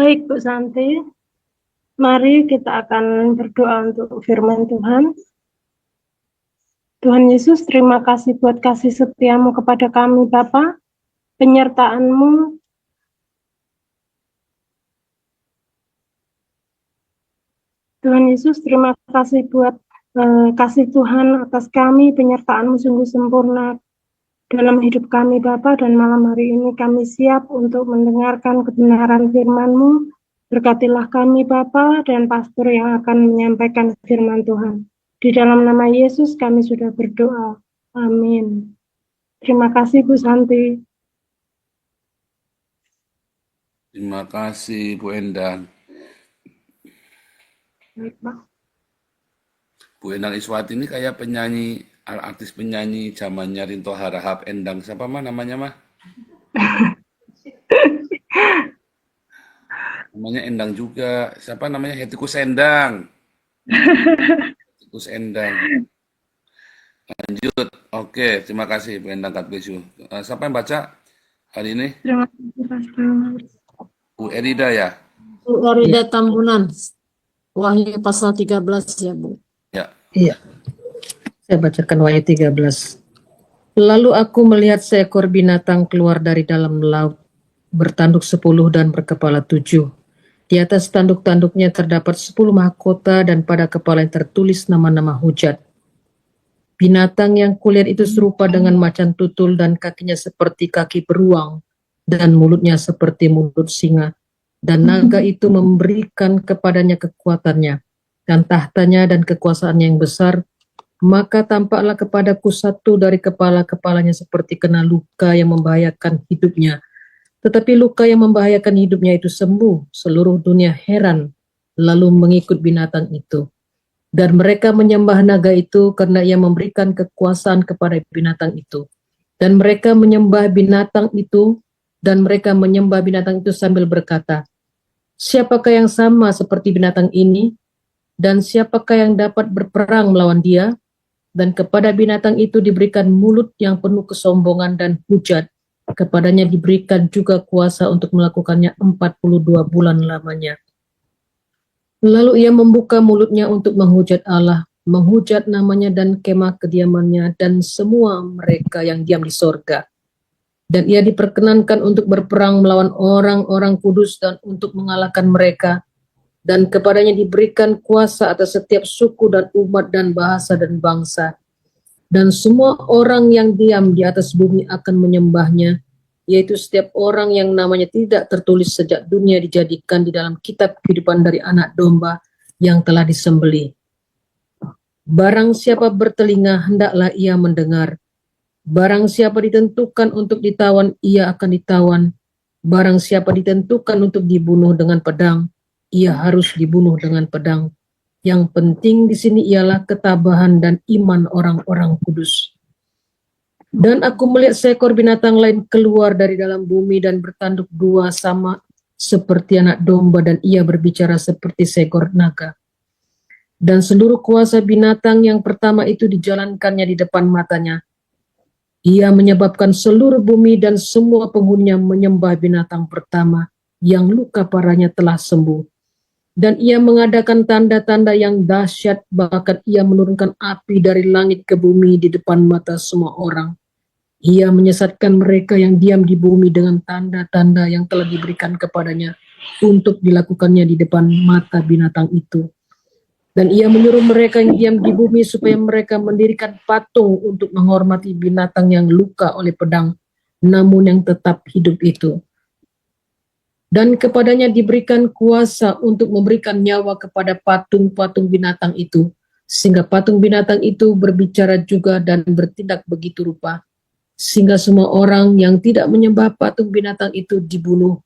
Baik, Bu Santi. Mari kita akan berdoa untuk firman Tuhan. Tuhan Yesus, terima kasih buat kasih setiamu kepada kami, Bapa. Penyertaan-Mu Tuhan Yesus, terima kasih buat kasih Tuhan atas kami, penyertaan-Mu sungguh sempurna dalam hidup kami, Bapa, dan malam hari ini kami siap untuk mendengarkan kebenaran firman-Mu. Berkatilah kami, Bapa, dan pastor yang akan menyampaikan firman Tuhan. Di dalam nama Yesus kami sudah berdoa. Amin. Terima kasih, Bu Santi. Terima kasih, Bu Endang. Baik, Pak. Bu Endang Iswati ini kayak penyanyi, artis penyanyi zamannya Rinto Harahap. Endang siapa mah namanya mah? Namanya Endang juga. Siapa namanya? Hetikus Endang. Hetikus Endang. Lanjut. Oke, terima kasih Bu Endang. God bless you. Siapa yang baca hari ini? Terima kasih, Pastor. Bu Erida ya? Bu Erida Tambunan, Wahyu pasal 13 ya Bu. Ya. Iya. Saya bacakan Wahyu 13. Lalu aku melihat seekor binatang keluar dari dalam laut, bertanduk 10 dan berkepala 7. Di atas tanduk-tanduknya terdapat 10 mahkota dan pada kepalanya tertulis nama-nama hujat. Binatang yang kulihat itu serupa dengan macan tutul dan kakinya seperti kaki beruang dan mulutnya seperti mulut singa. Dan naga itu memberikan kepadanya kekuatannya dan tahtanya dan kekuasaannya yang besar. Maka tampaklah kepadaku satu dari kepala-kepalanya seperti kena luka yang membahayakan hidupnya. Tetapi luka yang membahayakan hidupnya itu sembuh. Seluruh dunia heran lalu mengikut binatang itu. Dan mereka menyembah naga itu karena ia memberikan kekuasaan kepada binatang itu. Dan mereka menyembah binatang itu sambil berkata, siapakah yang sama seperti binatang ini? Dan siapakah yang dapat berperang melawan dia? Dan kepada binatang itu diberikan mulut yang penuh kesombongan dan hujat. Kepadanya diberikan juga kuasa untuk melakukannya 42 bulan lamanya. Lalu ia membuka mulutnya untuk menghujat Allah, menghujat namanya dan kemah kediamannya dan semua mereka yang diam di sorga. Dan ia diperkenankan untuk berperang melawan orang-orang kudus dan untuk mengalahkan mereka. Dan kepadanya diberikan kuasa atas setiap suku dan umat dan bahasa dan bangsa. Dan semua orang yang diam di atas bumi akan menyembahnya, yaitu setiap orang yang namanya tidak tertulis sejak dunia dijadikan di dalam kitab kehidupan dari anak domba yang telah disembelih. Barang siapa bertelinga, hendaklah ia mendengar. Barang siapa ditentukan untuk ditawan, ia akan ditawan. Barang siapa ditentukan untuk dibunuh dengan pedang, ia harus dibunuh dengan pedang. Yang penting di sini ialah ketabahan dan iman orang-orang kudus. Dan aku melihat seekor binatang lain keluar dari dalam bumi dan bertanduk dua sama seperti anak domba dan ia berbicara seperti seekor naga. Dan seluruh kuasa binatang yang pertama itu dijalankannya di depan matanya. Ia menyebabkan seluruh bumi dan semua penghuninya menyembah binatang pertama yang luka parahnya telah sembuh. Dan ia mengadakan tanda-tanda yang dahsyat, bahkan ia menurunkan api dari langit ke bumi di depan mata semua orang. Ia menyesatkan mereka yang diam di bumi dengan tanda-tanda yang telah diberikan kepadanya untuk dilakukannya di depan mata binatang itu. Dan ia menyuruh mereka yang diam di bumi supaya mereka mendirikan patung untuk menghormati binatang yang luka oleh pedang, namun yang tetap hidup itu. Dan kepadanya diberikan kuasa untuk memberikan nyawa kepada patung-patung binatang itu, sehingga patung binatang itu berbicara juga dan bertindak begitu rupa, sehingga semua orang yang tidak menyembah patung binatang itu dibunuh.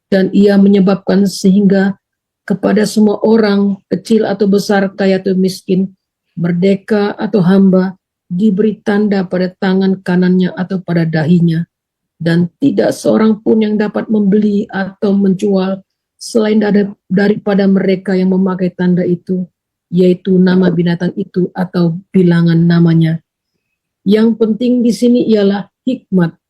Dan ia menyebabkan sehingga kepada semua orang, kecil atau besar, kaya atau miskin, merdeka atau hamba, diberi tanda pada tangan kanannya atau pada dahinya. Dan tidak seorang pun yang dapat membeli atau menjual selain daripada mereka yang memakai tanda itu, yaitu nama binatang itu atau bilangan namanya. Yang penting di sini ialah hikmat.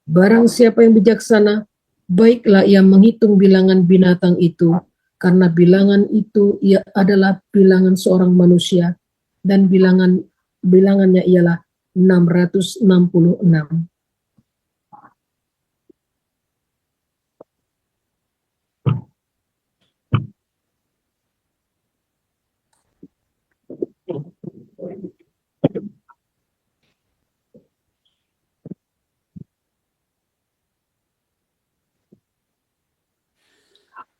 Barang siapa yang bijaksana, Baiklah ia menghitung bilangan binatang itu, karena bilangan itu ia adalah bilangan seorang manusia, dan bilangannya ialah 666.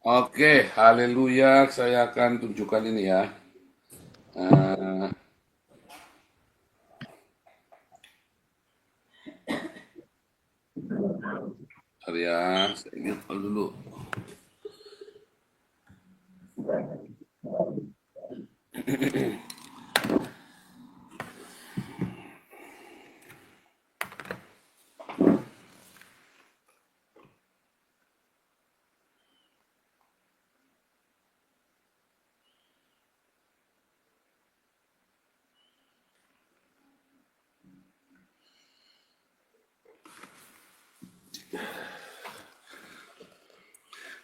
Oke, haleluya. Saya akan tunjukkan ini ya. Eh, Bentar ya, saya ingat dulu.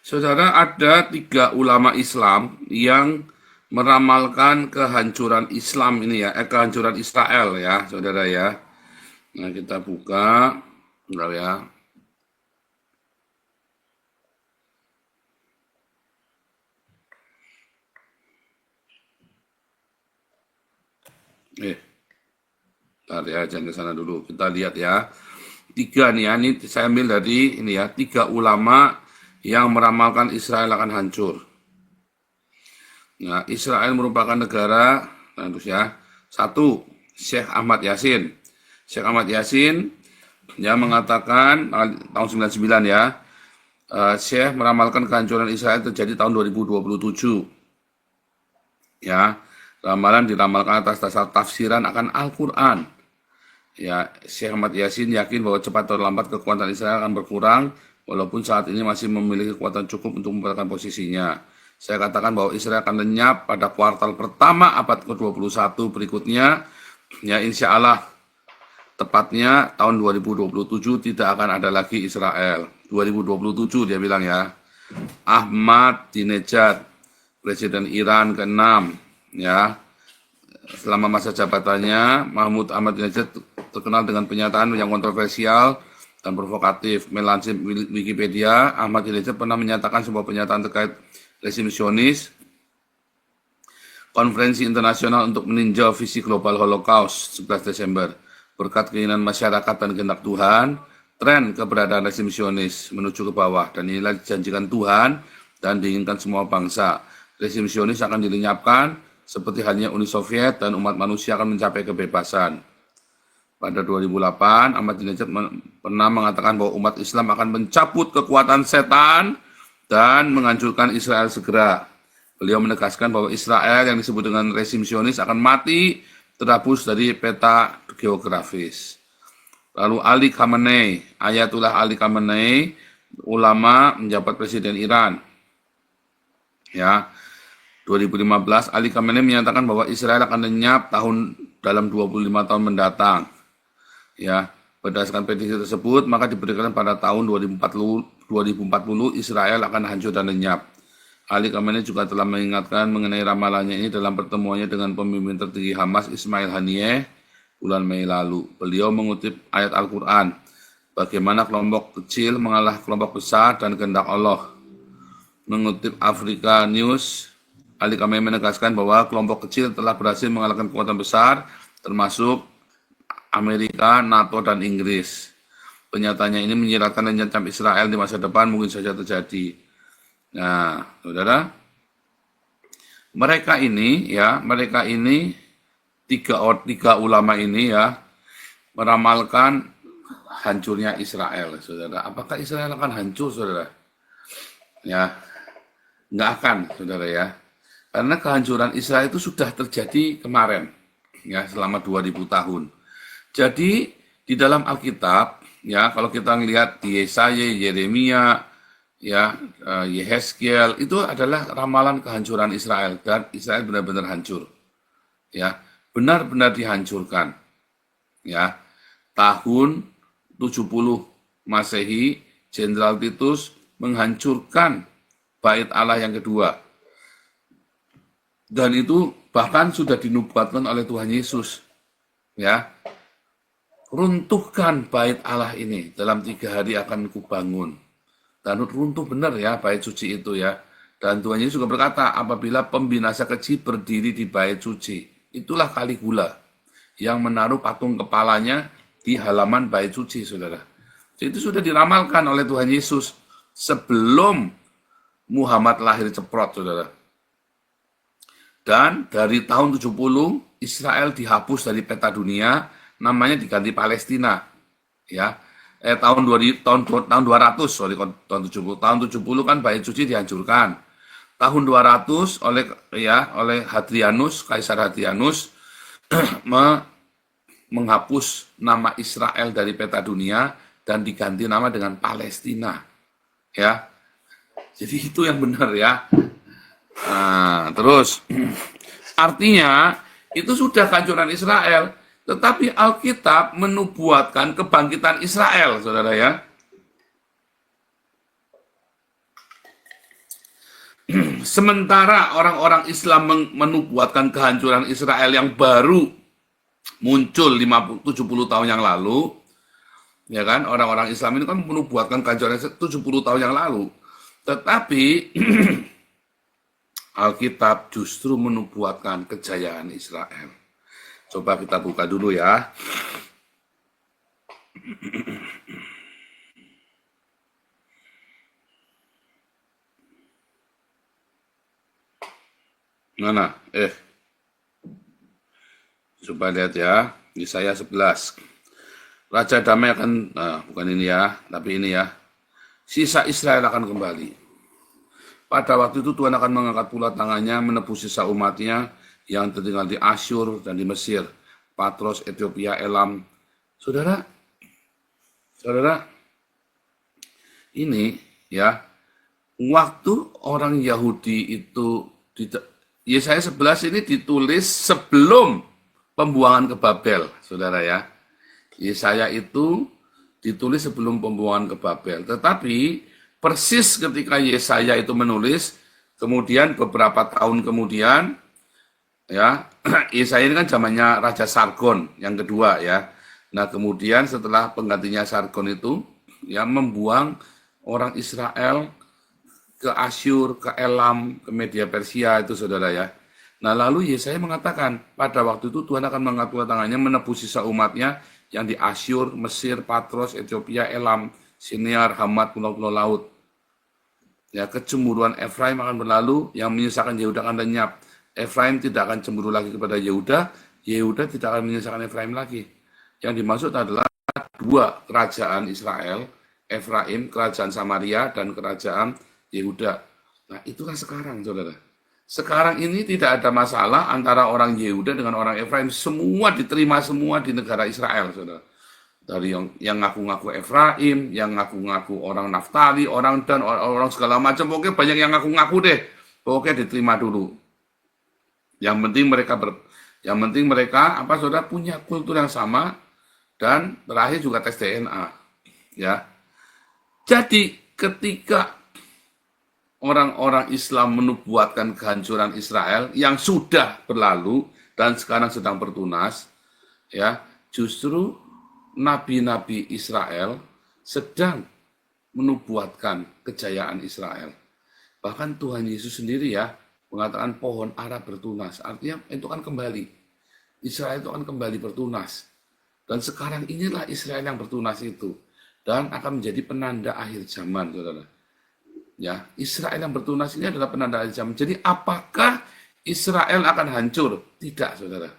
Saudara, ada 3 ulama Islam yang meramalkan kehancuran Islam ini ya, kehancuran Israel ya, saudara ya. Nah, kita buka, bentar ya. Bentar ya, jangan ke sana dulu. Kita lihat ya. 3 nih ya, ini saya ambil dari ini ya, 3 ulama yang meramalkan Israel akan hancur. Nah, Israel merupakan negara, nah, terus ya. 1, Syekh Ahmad Yasin. Syekh Ahmad Yasin yang mengatakan tahun 99 ya, Syekh meramalkan kehancuran Israel terjadi tahun 2027. Ya, ramalan diramalkan atas dasar tafsiran akan Al-Quran. Ya, Syekh Ahmad Yasin yakin bahwa cepat atau lambat kekuatan Israel akan berkurang, walaupun saat ini masih memiliki kekuatan cukup untuk mempertahankan posisinya. Saya katakan bahwa Israel akan lenyap pada kuartal pertama abad ke-21 berikutnya. Ya, insya Allah tepatnya tahun 2027 tidak akan ada lagi Israel. 2027 dia bilang ya. Ahmadinejad, Presiden Iran ke-6, ya. Selama masa jabatannya, Mahmud Ahmadinejad terkenal dengan pernyataan yang kontroversial dan provokatif. Melansir Wikipedia, Ahmadinejad pernah menyatakan sebuah pernyataan terkait rezim Zionis, Konferensi Internasional untuk Meninjau Visi Global Holocaust 11 Desember. Berkat keinginan masyarakat dan kehendak Tuhan, tren keberadaan rezim Zionis menuju ke bawah, dan inilah dijanjikan Tuhan dan diinginkan semua bangsa. Rezim Zionis akan dilenyapkan seperti halnya Uni Soviet, dan umat manusia akan mencapai kebebasan. Pada 2008, Ahmadinejad pernah mengatakan bahwa umat Islam akan mencabut kekuatan setan dan menghancurkan Israel segera. Beliau menegaskan bahwa Israel yang disebut dengan rezim Zionis akan mati terhapus dari peta geografis. Lalu Ali Khamenei, Ayatullah Ali Khamenei, ulama menjabat presiden Iran. Ya, 2015 Ali Khamenei menyatakan bahwa Israel akan lenyap dalam 25 tahun mendatang. Ya, berdasarkan prediksi tersebut, maka diperkirakan pada tahun 2040 Israel akan hancur dan lenyap. Ali Khamenei juga telah mengingatkan mengenai ramalannya ini dalam pertemuannya dengan pemimpin tertinggi Hamas Ismail Haniyeh bulan Mei lalu. Beliau mengutip ayat Al-Quran, bagaimana kelompok kecil mengalah kelompok besar dan kehendak Allah. Mengutip Africa News, Ali Khamenei menegaskan bahwa kelompok kecil telah berhasil mengalahkan kekuatan besar, termasuk Amerika, NATO, dan Inggris. Pernyataannya ini menyiratkan rencana Israel di masa depan mungkin saja terjadi. Nah, saudara, mereka ini tiga ulama ini ya meramalkan hancurnya Israel, saudara. Apakah Israel akan hancur, saudara? Ya, nggak akan, saudara ya. Karena kehancuran Israel itu sudah terjadi kemarin, ya, selama 2000 tahun. Jadi di dalam Alkitab, ya, kalau kita melihat di Yesaya, Yeremia, ya, Yehezkiel, itu adalah ramalan kehancuran Israel, dan Israel benar-benar hancur, ya, benar-benar dihancurkan, ya. Tahun 70 Masehi Jenderal Titus menghancurkan bait Allah yang kedua. Dan itu bahkan sudah dinubuatkan oleh Tuhan Yesus. Ya, runtuhkan bait Allah ini, dalam 3 hari akan kubangun. Dan runtuh benar ya bait suci itu ya. Dan Tuhan Yesus juga berkata, apabila pembinasa kecil berdiri di bait suci, itulah Caligula yang menaruh patung kepalanya di halaman bait suci, saudara. Itu sudah diramalkan oleh Tuhan Yesus sebelum Muhammad lahir ceprot, saudara. Dan dari tahun 70, Israel dihapus dari peta dunia, namanya diganti Palestina. Ya, tahun 200, tahun 70. Tahun 70 kan bait suci dihancurkan. Tahun 200 oleh Hadrianus, Kaisar Hadrianus menghapus nama Israel dari peta dunia dan diganti nama dengan Palestina. Ya. Jadi itu yang benar ya. Nah, terus artinya itu sudah kehancuran Israel, tetapi Alkitab menubuatkan kebangkitan Israel, saudara ya. Sementara orang-orang Islam menubuatkan kehancuran Israel yang baru muncul 70 tahun yang lalu, ya kan, orang-orang Islam ini kan menubuatkan kehancuran 70 tahun yang lalu. Tetapi Alkitab justru menubuatkan kejayaan Israel. Coba kita buka dulu ya. Mana? Coba lihat ya, Yesaya 11. Raja damai akan, bukan ini ya, tapi ini ya. Sisa Israel akan kembali. Pada waktu itu Tuhan akan mengangkat pula tangannya, menebus sisa umatnya yang tertinggal di Asyur dan di Mesir, Patros, Ethiopia, Elam. Saudara, ini ya, waktu orang Yahudi itu, Yesaya 11 ini ditulis sebelum pembuangan ke Babel, saudara ya. Yesaya itu ditulis sebelum pembuangan ke Babel. Tetapi persis ketika Yesaya itu menulis, kemudian beberapa tahun kemudian, ya, Yesaya ini kan zamannya Raja Sargon yang kedua ya. Nah kemudian setelah penggantinya Sargon itu, ya, membuang orang Israel ke Asyur, ke Elam, ke Media Persia itu, saudara ya. Nah lalu Yesaya mengatakan, pada waktu itu Tuhan akan mengangkat tangannya, menebus sisa umatnya yang di Asyur, Mesir, Patros, Ethiopia, Elam, Sinear, Hamat, pulau-pulau laut. Ya, kecemburuan Efraim akan berlalu, yang menyisakan Yehuda akan lenyap. Efraim tidak akan cemburu lagi kepada Yehuda, Yehuda tidak akan menyisakan Efraim lagi. Yang dimaksud adalah dua kerajaan Israel, Efraim, kerajaan Samaria, dan kerajaan Yehuda. Nah, itulah sekarang, saudara. Sekarang ini tidak ada masalah antara orang Yehuda dengan orang Efraim. Semua diterima semua di negara Israel, saudara. Dari yang ngaku-ngaku Efraim, yang ngaku-ngaku orang Naftali, orang Dan, orang segala macam. Pokoknya banyak yang ngaku-ngaku deh. Pokoknya diterima dulu. Yang penting mereka apa, saudara, punya kultur yang sama, dan terakhir juga tes DNA. Ya. Jadi ketika orang-orang Islam menubuatkan kehancuran Israel yang sudah berlalu dan sekarang sedang bertunas, ya, justru nabi-nabi Israel sedang menubuatkan kejayaan Israel. Bahkan Tuhan Yesus sendiri ya mengatakan pohon ara bertunas, artinya itu kan kembali. Israel itu akan kembali bertunas. Dan sekarang inilah Israel yang bertunas itu, dan akan menjadi penanda akhir zaman, saudara. Ya, Israel yang bertunas ini adalah penanda akhir zaman. Jadi apakah Israel akan hancur? Tidak, saudara.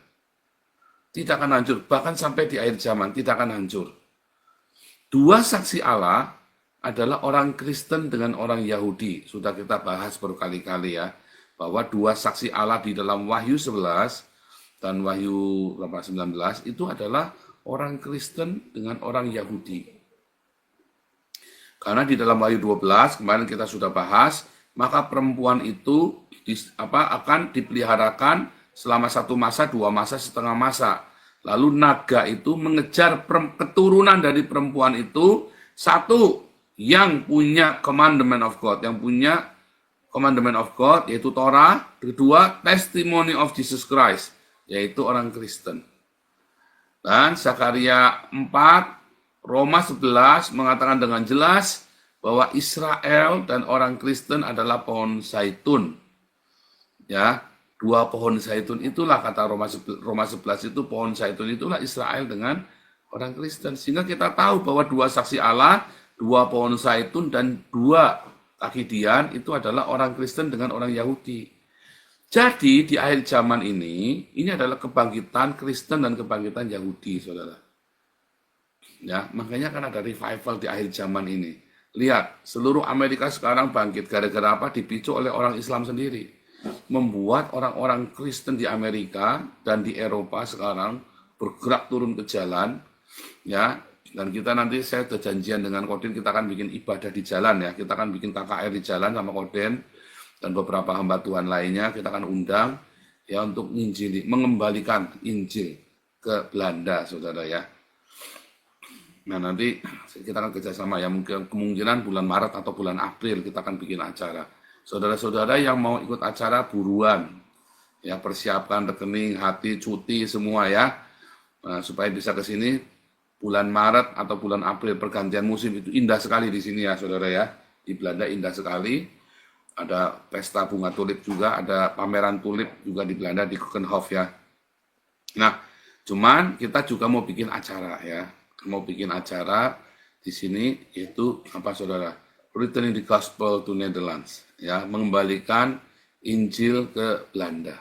Tidak akan hancur. Bahkan sampai di akhir zaman tidak akan hancur. Dua saksi Allah adalah orang Kristen dengan orang Yahudi. Sudah kita bahas berkali-kali ya, bahwa dua saksi Allah di dalam Wahyu 11 dan Wahyu 19 itu adalah orang Kristen dengan orang Yahudi. Karena di dalam Wahyu 12, kemarin kita sudah bahas, maka perempuan itu akan dipeliharakan selama 1 masa, 2 masa, setengah masa. Lalu naga itu mengejar keturunan dari perempuan itu, 1 yang punya commandment of God, yaitu Torah. Kedua, testimony of Jesus Christ, yaitu orang Kristen. Dan Zakaria 4, Roma 11 mengatakan dengan jelas bahwa Israel dan orang Kristen adalah pohon zaitun. Ya, dua pohon zaitun itulah kata Roma 11 itu, pohon zaitun itulah Israel dengan orang Kristen. Sehingga kita tahu bahwa dua saksi Allah, dua pohon zaitun dan dua kaki dian itu adalah orang Kristen dengan orang Yahudi. Jadi di akhir zaman ini adalah kebangkitan Kristen dan kebangkitan Yahudi, saudara. Ya, makanya kan ada revival di akhir zaman ini. Lihat, seluruh Amerika sekarang bangkit gara-gara apa? Dipicu oleh orang Islam sendiri. Membuat orang-orang Kristen di Amerika dan di Eropa sekarang bergerak turun ke jalan, ya. Dan kita nanti, saya sudah janjian dengan Koden, kita akan bikin ibadah di jalan, ya. Kita akan bikin KKR di jalan sama Koden dan beberapa hamba Tuhan lainnya. Kita akan undang, ya, untuk mengembalikan Injil ke Belanda, saudara, ya. Nah, nanti kita akan kerjasama, ya, kemungkinan bulan Maret atau bulan April kita akan bikin acara. Saudara-saudara yang mau ikut acara buruan, ya, persiapkan rekening, hati, cuti semua, ya, supaya bisa ke sini bulan Maret atau bulan April, pergantian musim. Itu indah sekali di sini, ya, saudara, ya. Di Belanda indah sekali. Ada pesta bunga tulip juga, ada pameran tulip juga di Belanda di Keukenhof, ya. Nah, cuman kita juga mau bikin acara, ya. Mau bikin acara di sini, yaitu apa, saudara? Returning the Gospel to Netherlands, ya, mengembalikan Injil ke Belanda.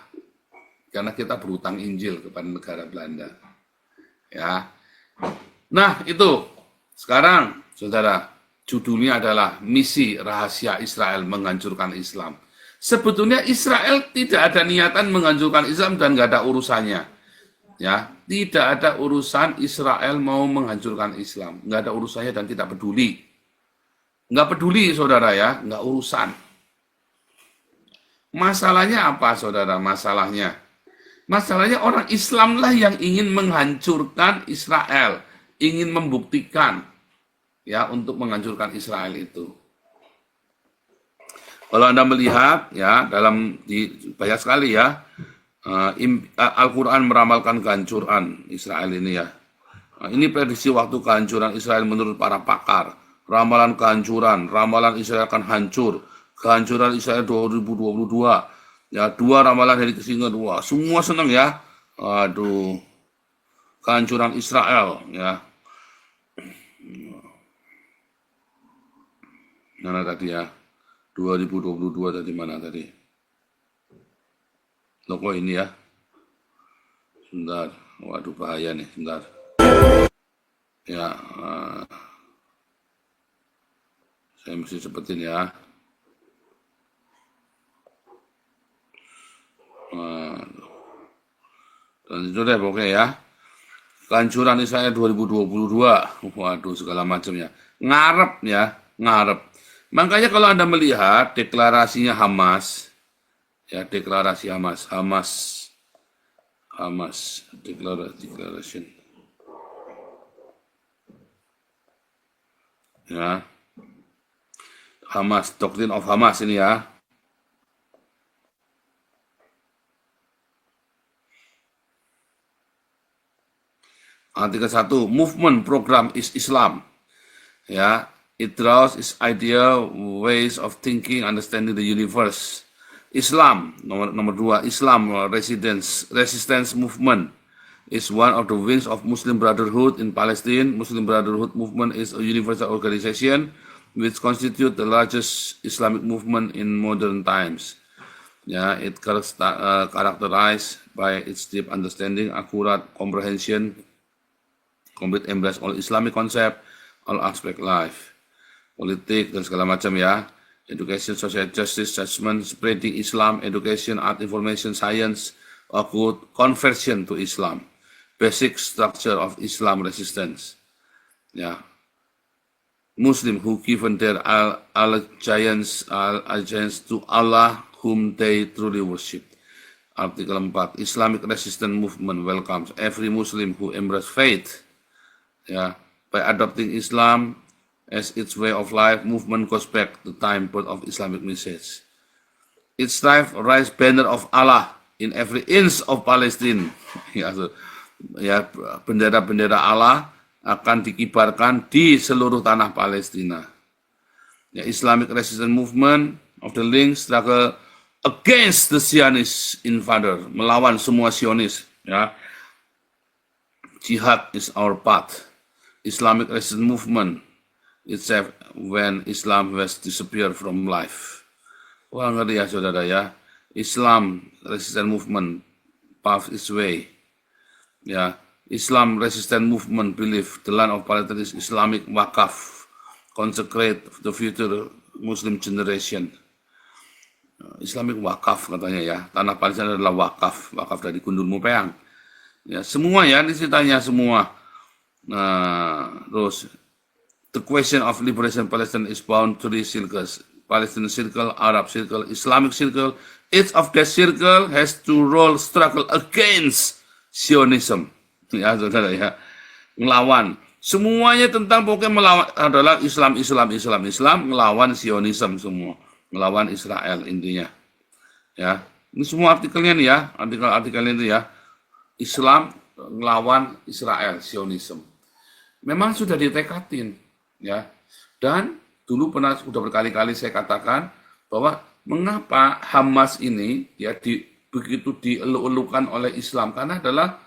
Karena kita berutang Injil kepada negara Belanda. Ya. Nah, itu. Sekarang, saudara, judulnya adalah Misi Rahasia Israel Menghancurkan Islam. Sebetulnya Israel tidak ada niatan menghancurkan Islam dan nggak ada urusannya. Ya, tidak ada urusan Israel mau menghancurkan Islam. Nggak ada urusannya dan tidak peduli. Nggak peduli, saudara, ya. Nggak urusan. Masalahnya apa, saudara? Masalahnya orang Islamlah yang ingin menghancurkan Israel. Ingin membuktikan, ya, untuk menghancurkan Israel itu. Kalau Anda melihat, ya, banyak sekali, ya, Al-Quran meramalkan kehancuran Israel ini, ya. Ini prediksi waktu kehancuran Israel menurut para pakar. Ramalan kehancuran, ramalan Israel akan hancur. Kehancuran Israel 2022. Ya, 2 ramalan dari kesingan 2. Semua senang, ya. Aduh. Kehancuran Israel, ya. Mana tadi, ya? 2022 tadi mana tadi? Loh, ini, ya. Sebentar. Waduh, bahaya nih. Sebentar. Ya. Saya mesti seperti ini, ya. Dan itu deh, oke, ya. Kehancuran Israel 2022. Waduh, segala macamnya. Ngarep, ya. Ngarep. Makanya kalau Anda melihat deklarasinya Hamas, ya, deklarasi Hamas, declaration, ya, Hamas, Doctrine of Hamas ini, ya. Artikel 1, movement program is Islam, ya. It draws its idea, ways of thinking, understanding the universe. Islam, nomor 2, Islam resistance movement is one of the wings of Muslim Brotherhood in Palestine. Muslim Brotherhood movement is a universal organization which constitutes the largest Islamic movement in modern times. Yeah, it characterized by its deep understanding, accurate comprehension, complete embrace all Islamic concept, all aspect life, politik dan segala macam, ya. Education, social justice, judgment, spreading Islam, education, art, information, science, occult, conversion to Islam, basic structure of Islam resistance. Ya, Muslim who given their allegiance to Allah whom they truly worship. Artikel 4, Islamic resistance movement welcomes every Muslim who embrace faith, ya, by adopting Islam as its way of life movement goes back to time birth of Islamic message. Its strive rise banner of Allah in every inch of Palestine. Ya, bendera-bendera Allah akan dikibarkan di seluruh tanah Palestina. Ya, Islamic resistance movement of the link struggle against the Zionist invader, melawan semua Zionis. Ya, jihad is our path. Islamic resistance movement itself when Islam has disappeared from life. Wah, ngerti ya saudara ya. Islam resistance movement path its way. Ya, Islam resistance movement believe the land of Palestine is Islamic wakaf, consecrate the future Muslim generation. Islamic wakaf katanya ya. Tanah Palestina adalah wakaf, wakaf dari Gundul Mupeang. Ya, semua ya, ini ceritanya semua. Nah, terus the question of liberation Palestine is bound to three circles: Palestinian circle, Arab circle, Islamic circle. Each of the circle has to role struggle against Zionism. Ya, saudara ya, melawan. Semuanya tentang pokoknya melawan adalah Islam, melawan Zionism semua, melawan Israel intinya. Ya, ini semua artikelnya nih ya, artikel-artikelnya itu ya. Islam melawan Israel, Zionism. Memang sudah ditekadin, ya. Dan dulu sudah berkali-kali saya katakan bahwa mengapa Hamas ini ya begitu dieluk-elukan oleh Islam, karena adalah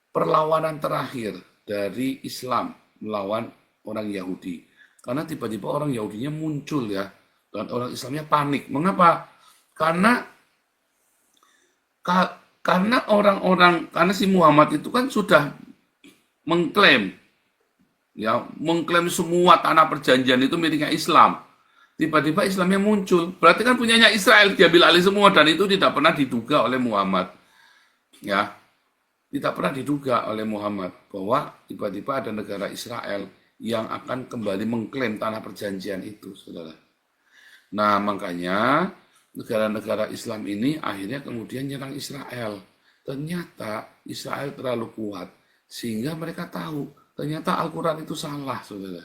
perlawanan terakhir dari Islam melawan orang Yahudi. Karena tiba-tiba orang Yahudinya muncul ya, dan orang Islamnya panik. Mengapa? Karena si Muhammad itu kan sudah mengklaim semua tanah perjanjian itu miliknya Islam. Tiba-tiba Islamnya muncul, berarti kan punyanya Israel, diambil alih semua, dan itu tidak pernah diduga oleh Muhammad. Ya, tidak pernah diduga oleh Muhammad bahwa tiba-tiba ada negara Israel yang akan kembali mengklaim tanah perjanjian itu, saudara. Nah, makanya negara-negara Islam ini akhirnya kemudian nyerang Israel. Ternyata Israel terlalu kuat, sehingga mereka tahu ternyata Al-Quran itu salah, saudara.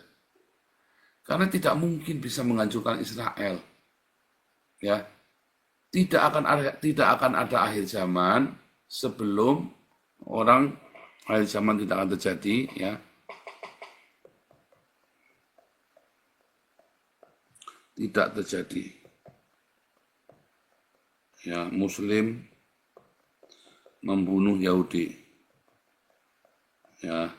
Karena tidak mungkin bisa menghancurkan Israel. Ya, tidak akan ada akhir zaman sebelum akhir zaman tidak akan terjadi. Ya, tidak terjadi. Ya, Muslim membunuh Yahudi. Ya.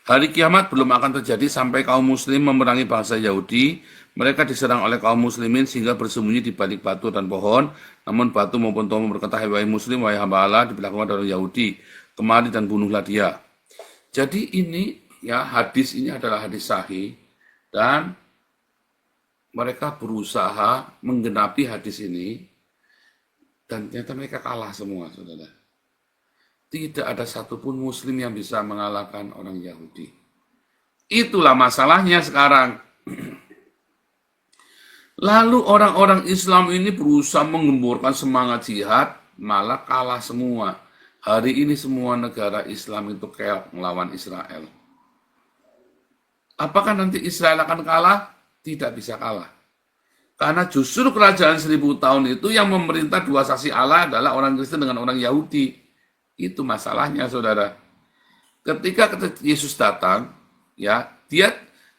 Hari kiamat belum akan terjadi sampai kaum muslim memerangi bangsa Yahudi. Mereka diserang oleh kaum muslimin sehingga bersembunyi di balik batu dan pohon. Namun batu maupun pohon berkata, "Wahai muslim, wahai hamba Allah, diberlakukan dari Yahudi. Kemari dan bunuhlah dia." Jadi ini ya, hadis ini adalah hadis sahih, dan mereka berusaha menggenapi hadis ini, dan ternyata mereka kalah semua, saudara. Tidak ada satupun muslim yang bisa mengalahkan orang Yahudi. Itulah masalahnya sekarang. Lalu orang-orang Islam ini berusaha menggemborkan semangat jihad, malah kalah semua. Hari ini semua negara Islam itu keok melawan Israel. Apakah nanti Israel akan kalah? Tidak bisa kalah. Karena justru kerajaan 1000 tahun itu yang memerintah dua saksi Allah adalah orang Kristen dengan orang Yahudi. Itu masalahnya, saudara. Ketika Yesus datang, ya,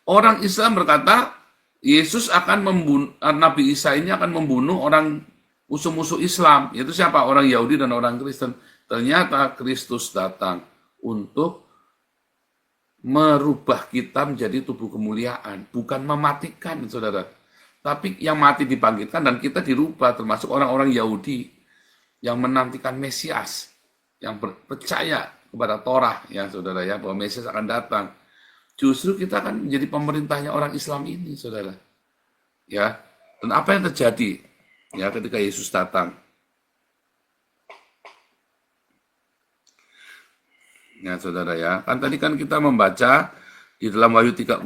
orang Islam berkata Yesus akan membunuh, Nabi Isa ini akan membunuh orang musuh-musuh Islam, yaitu siapa? Orang Yahudi dan orang Kristen. Ternyata Kristus datang untuk merubah kita menjadi tubuh kemuliaan, bukan mematikan, saudara. Tapi yang mati dibangkitkan dan kita dirubah, termasuk orang-orang Yahudi yang menantikan Mesias, yang percaya kepada Torah, ya saudara ya, bahwa Mesias akan datang. Justru kita akan menjadi pemerintahnya orang Islam ini, saudara. Ya, dan apa yang terjadi ya ketika Yesus datang? Ya saudara ya, kan tadi kan kita membaca Di dalam Wahyu 13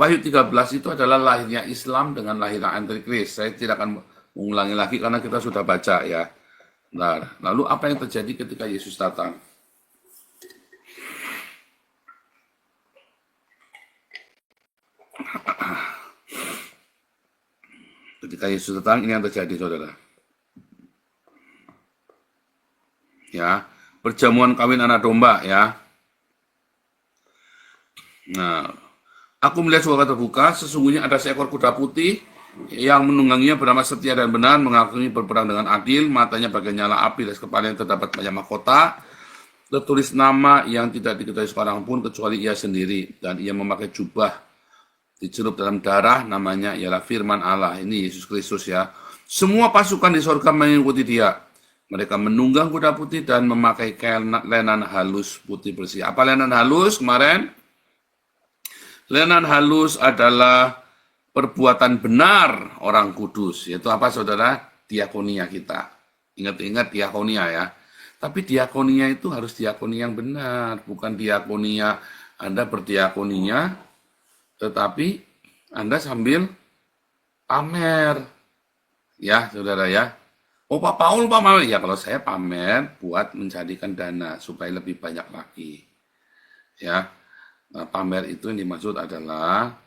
itu adalah lahirnya Islam dengan lahirnya Antikris. Saya tidak akan mengulangi lagi karena kita sudah baca ya. Nah, lalu apa yang terjadi ketika Yesus datang? Ketika Yesus datang, ini yang terjadi, saudara. Ya, perjamuan kawin anak domba, ya. Nah, aku melihat surga terbuka, sesungguhnya ada seekor kuda putih yang menungganginya bernama Setia dan Benar, mengakui berperang dengan adil, matanya bagai nyala api, dan kepalanya terdapat banyak mahkota, tertulis nama yang tidak diketahui seorang pun kecuali ia sendiri, dan ia memakai jubah dicelup dalam darah, namanya ialah firman Allah. Ini Yesus Kristus ya. Semua pasukan di sorga mengikuti dia. Mereka menunggang kuda putih dan memakai lenan halus putih bersih. Apa lenan halus kemarin? Lenan halus adalah perbuatan benar orang kudus. Yaitu apa saudara? Diakonia kita. Ingat-ingat diakonia ya. Tapi diakonia itu harus diakonia yang benar. Bukan diakonia Anda berdiakonia tetapi Anda sambil pamer, ya saudara ya. Oh Pak Paul pamer, ya kalau saya pamer buat mencarikan dana supaya lebih banyak lagi, ya. Nah, pamer itu yang dimaksud adalah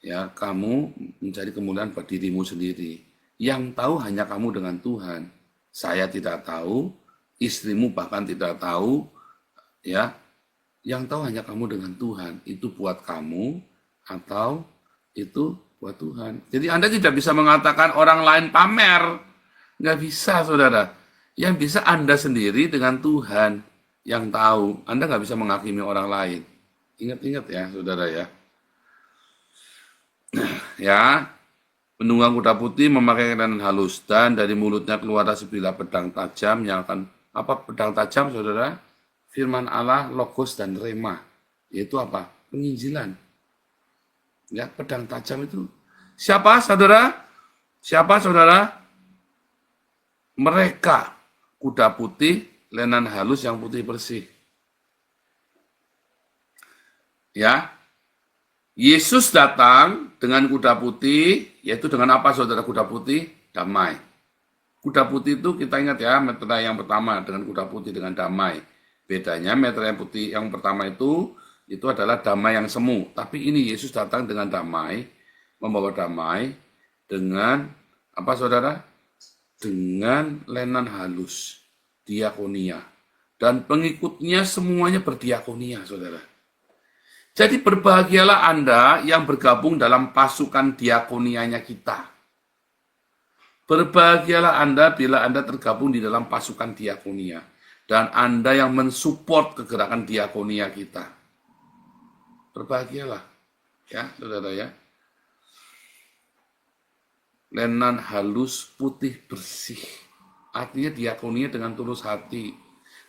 ya kamu mencari kemuliaan buat dirimu sendiri. Yang tahu hanya kamu dengan Tuhan. Saya tidak tahu, istrimu bahkan tidak tahu, ya. Yang tahu hanya kamu dengan Tuhan. Itu buat kamu atau itu buat Tuhan. Jadi Anda tidak bisa mengatakan orang lain pamer. Nggak bisa, saudara. Yang bisa Anda sendiri dengan Tuhan yang tahu. Anda nggak bisa menghakimi orang lain. Ingat-ingat ya, saudara ya. Ya, menunggang kuda putih memakai kenan halus. Dan dari mulutnya keluar sebilah pedang tajam yang akan... Apa pedang tajam, saudara? Firman Allah, logos, dan rema. Yaitu apa? Penginjilan. Ya, pedang tajam itu. Siapa, saudara? Siapa, saudara? Mereka. Kuda putih, lenan halus yang putih bersih. Ya. Yesus datang dengan kuda putih, yaitu dengan apa, saudara? Kuda putih, damai. Kuda putih itu kita ingat ya, meter yang pertama dengan kuda putih dengan damai. Bedanya meter yang putih yang pertama itu adalah damai yang semu. Tapi ini Yesus datang dengan damai, membawa damai dengan apa saudara? Dengan lenan halus, diakonia. Dan pengikutnya semuanya berdiakonia, saudara. Jadi berbahagialah Anda yang bergabung dalam pasukan diakonianya kita. Berbahagialah Anda bila Anda tergabung di dalam pasukan diakonia. Dan Anda yang mensupport kegerakan diakonia kita. Berbahagialah, ya saudara ya. Lenan halus putih bersih. Artinya diakonia dengan tulus hati.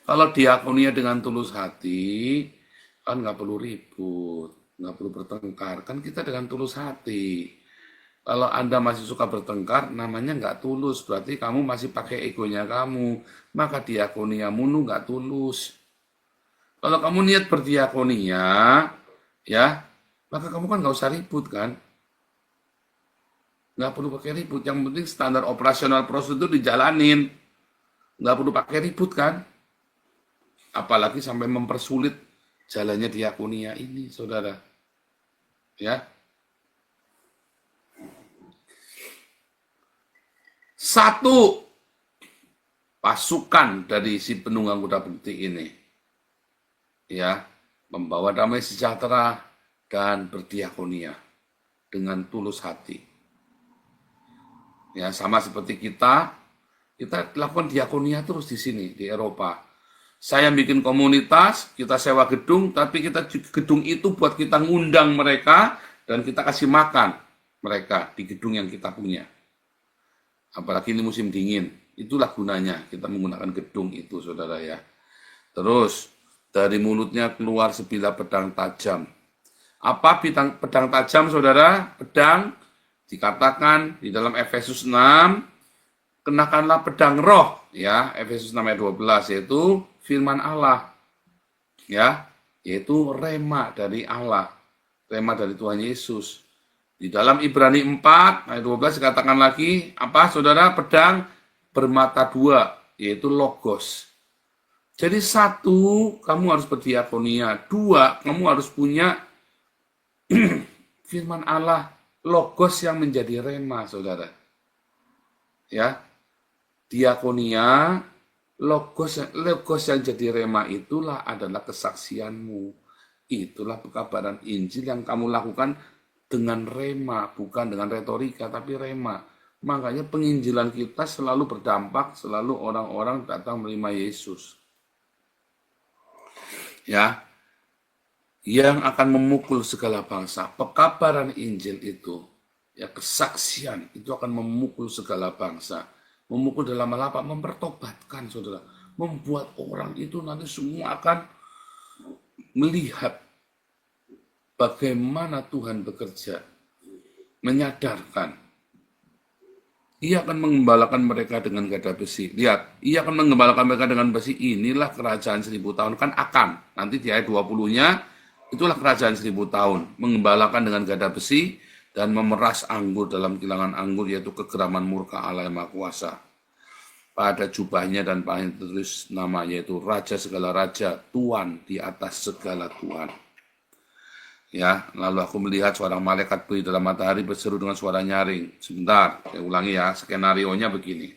Kalau diakonia dengan tulus hati, kan nggak perlu ribut, nggak perlu bertengkar. Kan kita dengan tulus hati. Kalau Anda masih suka bertengkar, namanya nggak tulus. Berarti kamu masih pakai egonya kamu. Maka diakoniamu nggak tulus. Kalau kamu niat berdiakonia, ya, maka kamu kan nggak usah ribut kan, nggak perlu pakai ribut. Yang penting standar operasional prosedur dijalanin, nggak perlu pakai ribut kan, apalagi sampai mempersulit jalannya diakonia ini, saudara. Ya, satu pasukan dari si penunggang kuda putih ini, ya. Membawa damai sejahtera dan berdiakonia dengan tulus hati. Ya, sama seperti kita lakukan diakonia terus di sini, di Eropa. Saya bikin komunitas, kita sewa gedung, tapi gedung itu buat kita ngundang mereka dan kita kasih makan mereka di gedung yang kita punya. Apalagi ini musim dingin, itulah gunanya kita menggunakan gedung itu, saudara ya. Terus, dari mulutnya keluar sebilah pedang tajam. Apa pedang tajam, saudara? Pedang dikatakan di dalam Efesus 6, kenakanlah pedang roh, ya, Efesus 6 ayat 12, yaitu firman Allah, ya, yaitu rema dari Allah. rema dari Tuhan Yesus. Di dalam Ibrani 4 ayat 12 dikatakan lagi, apa saudara? Pedang bermata dua, yaitu logos. Jadi satu, kamu harus berdiakonia. Dua, kamu harus punya firman Allah, logos yang menjadi rema, saudara. Ya, diakonia, logos yang jadi rema itulah adalah kesaksianmu. Itulah pekabaran Injil yang kamu lakukan dengan rema, bukan dengan retorika, tapi rema. Makanya penginjilan kita selalu berdampak, selalu orang-orang datang menerima Yesus. Ya, yang akan memukul segala bangsa. Pekabaran Injil itu, ya, kesaksian itu akan memukul segala bangsa. Memukul dalam hal apa? Mempertobatkan, saudara. Membuat orang itu nanti semua akan melihat bagaimana Tuhan bekerja, menyadarkan. Ia akan mengembalakan mereka dengan gada besi. Lihat, ia akan mengembalakan mereka dengan besi. Inilah kerajaan 1000 tahun. Kan akan. Nanti di ayat 20-nya, itulah kerajaan 1000 tahun. Mengembalakan dengan gada besi dan memeras anggur dalam kilangan anggur, yaitu kegeraman murka Allah yang Maha Kuasa. Pada jubahnya dan pahanya tertulis nama, yaitu Raja segala Raja, Tuan di atas segala Tuan. Ya, lalu aku melihat seorang malaikat berdiri dalam matahari berseru dengan suara nyaring. Sebentar, saya ulangi ya, skenario-nya begini.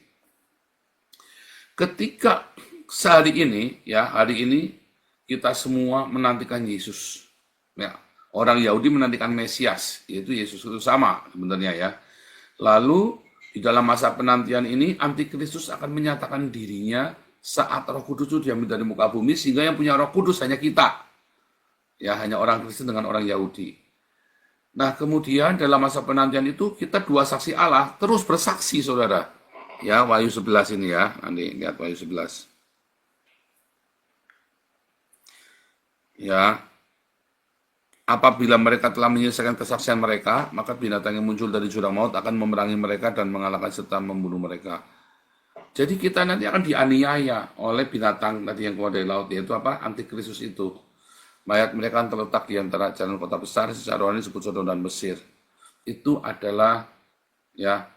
Ketika hari ini kita semua menantikan Yesus. Ya, orang Yahudi menantikan Mesias, yaitu Yesus itu sama sebenarnya ya. Lalu di dalam masa penantian ini, Antikristus akan menyatakan dirinya saat Roh Kudus itu diambil dari muka bumi, sehingga yang punya Roh Kudus hanya kita. Ya, hanya orang Kristen dengan orang Yahudi. Nah, kemudian dalam masa penantian itu kita dua saksi Allah terus bersaksi, saudara. Ya, Wahyu 11 ini ya. Nanti lihat Wahyu 11. Ya. Apabila mereka telah menyelesaikan kesaksian mereka, maka binatang yang muncul dari jurang maut akan memerangi mereka dan mengalahkan serta membunuh mereka. Jadi kita nanti akan dianiaya oleh binatang tadi yang keluar dari laut, yaitu apa? Antikristus itu. Mayat mereka terletak di antara jalan kota besar, secara rohani disebut Sodom dan Mesir. Itu adalah ya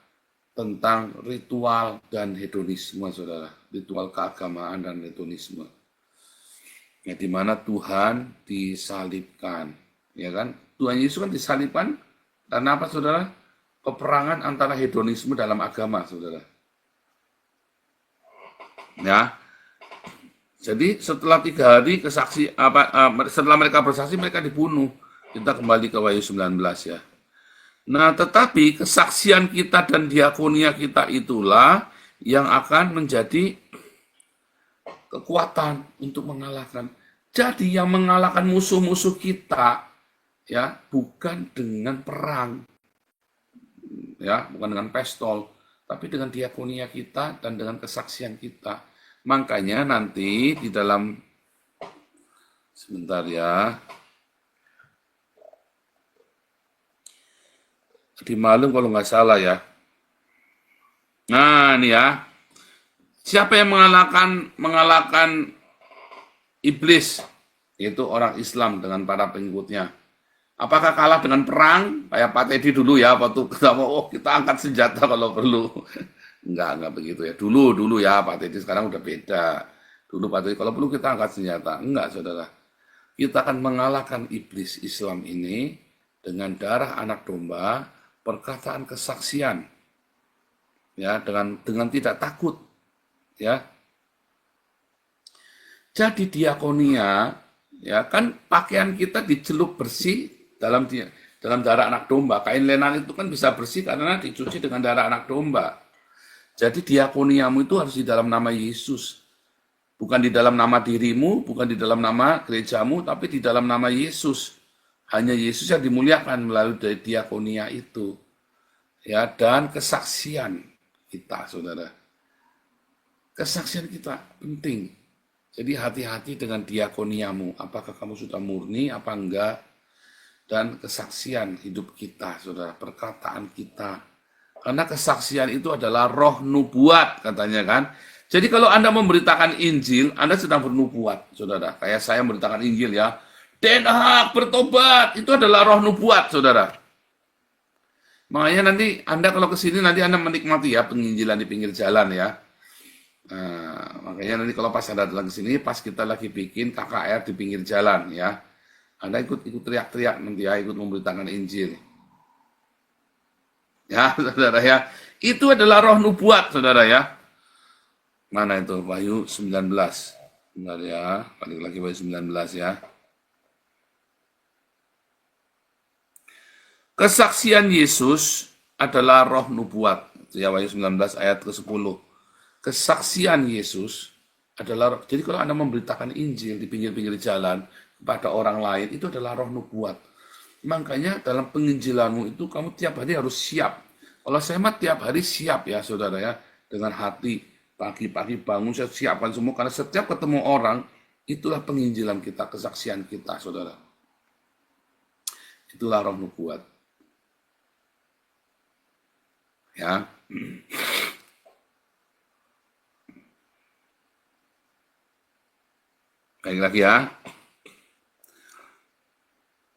tentang ritual dan hedonisme, saudara. Ritual keagamaan dan hedonisme. Ya, di mana Tuhan disalibkan, ya kan? Tuhan Yesus kan disalibkan karena apa, saudara? Peperangan antara hedonisme dalam agama, saudara. Ya. Jadi setelah 3 hari setelah mereka bersaksi, mereka dibunuh. Kita kembali ke Wahyu 19 ya. Nah, tetapi kesaksian kita dan diakonia kita itulah yang akan menjadi kekuatan untuk mengalahkan. Jadi yang mengalahkan musuh-musuh kita ya bukan dengan perang, ya bukan dengan pistol, tapi dengan diakonia kita dan dengan kesaksian kita. Makanya nanti di dalam, sebentar ya, di Malum kalau nggak salah ya. Nah ini ya, siapa yang mengalahkan iblis, yaitu orang Islam dengan para pengikutnya. Apakah kalah dengan perang? Kayak Pak Teddy dulu ya, waktu kita angkat senjata kalau perlu. Enggak begitu ya. Dulu ya Pak Teddy, sekarang udah beda. Dulu Pak Teddy, kalau perlu kita angkat senjata. Enggak, saudara. Kita akan mengalahkan iblis Islam ini dengan darah anak domba, perkataan kesaksian. Ya, dengan tidak takut. Ya. Jadi diakonia, ya kan pakaian kita dicelup bersih dalam darah anak domba. Kain lenan itu kan bisa bersih karena dicuci dengan darah anak domba. Jadi diakoniamu itu harus di dalam nama Yesus. Bukan di dalam nama dirimu, bukan di dalam nama gerejamu, tapi di dalam nama Yesus. Hanya Yesus yang dimuliakan melalui diakonia itu. Ya, dan kesaksian kita, saudara. Kesaksian kita penting. Jadi hati-hati dengan diakoniamu. Apakah kamu sudah murni, apa enggak? Dan kesaksian hidup kita, saudara. Perkataan kita. Karena kesaksian itu adalah roh nubuat, katanya kan. Jadi kalau Anda memberitakan Injil, Anda sedang bernubuat, saudara. Kayak saya memberitakan Injil ya. Den Haag bertobat, itu adalah roh nubuat, saudara. Makanya nanti Anda kalau ke sini nanti Anda menikmati ya penginjilan di pinggir jalan ya. Nah, makanya nanti kalau pas Anda datang ke sini, pas kita lagi bikin KKR di pinggir jalan ya, Anda ikut teriak-teriak nanti ya, ikut memberitakan Injil. Ya, saudara ya, itu adalah roh nubuat, saudara ya. Mana itu Wahyu 19? Bentar ya, balik lagi Wahyu 19 ya. Kesaksian Yesus adalah roh nubuat. Ya, Wahyu 19 ayat ke-10. Kesaksian Yesus adalah, jadi kalau Anda memberitakan Injil di pinggir-pinggir jalan kepada orang lain, itu adalah roh nubuat. Makanya dalam penginjilanmu itu kamu tiap hari harus siap. Kalau saya mah tiap hari siap ya saudara ya, dengan hati. Pagi-pagi bangun saya siapkan semua, karena setiap ketemu orang, itulah penginjilan kita, kesaksian kita saudara. Itulah roh nubuat. Ya. Baik lagi ya.